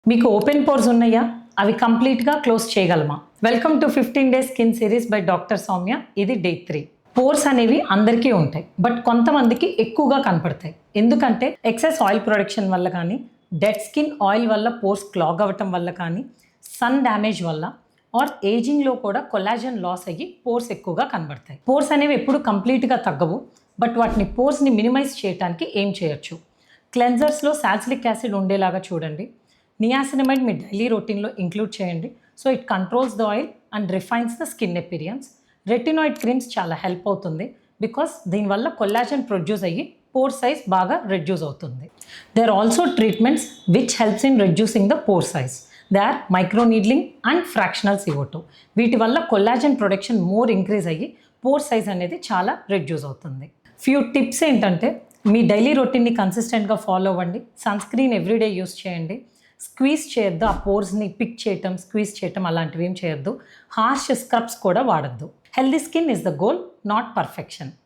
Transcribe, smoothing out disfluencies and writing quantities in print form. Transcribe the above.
మీకు open pores ఉన్నాయా? అవి కంప్లీట్‌గా క్లోజ్ చేయగలమా? Welcome to 15 days skin series by doctor Soumya. ఇది డే 3. పోర్స్ అనేవి అందరికీ ఉంటాయి. బట్ కొంతమందికి ఎక్కువగా కనపడతాయి. ఎందుకంటే ఎక్సెస్ ఆయిల్ ప్రొడక్షన్ వల్ల కానీ, డెడ్ స్కిన్ ఆయిల్ వల్ల పోర్స్ క్లాగ్ అవ్వటం వల్ల కానీ, సన్ డ్యామేజ్ వల్ల ఆర్ ఏజింగ్‌లో కూడా కొల్లాజన్ లాస్ అయ్యి పోర్స్ ఎక్కువగా కనబడతాయి. పోర్స్ అనేవి ఎప్పుడు కంప్లీట్‌గా తగ్గవు. బట్ వాటిని పోర్స్‌ని మినిమైజ్ చేయడానికి ఏం చేయొచ్చు? క్లెన్జర్స్‌లో సాలిసిలిక్ యాసిడ్ ఉండేలాగా చూడండి. నియాసినమైడ్ మీ డైలీ రొటీన్లో ఇంక్లూడ్ చేయండి. So it controls the oil and refines the skin appearance. Retinoid creams చాలా హెల్ప్ అవుతుంది బికాస్ దీనివల్ల కొల్లాజన్ ప్రొడ్యూస్ అయ్యి పోర్ సైజ్ బాగా రెడ్యూస్ అవుతుంది. They are also treatments which helps in reducing the pore size. They are micro needling and fractional CO2. వీటి వల్ల collagen production more increase అయ్యి pore size అనేది చాలా రెడ్యూస్ అవుతుంది. ఫ్యూ టిప్స్ ఏంటంటే, మీ డైలీ రొటీన్ని కన్సిస్టెంట్గా ఫాలో అవ్వండి. సన్ స్క్రీన్ ఎవ్రీడే యూస్ చేయండి. స్క్వీజ్ చేయొద్దు, ఆ పోర్స్ని పిక్ చేయటం, స్క్వీజ్ చేయటం అలాంటివి ఏం చేయొద్దు. హార్ష్ స్క్రబ్స్ కూడా వాడద్దు. Healthy skin is the goal, not perfection.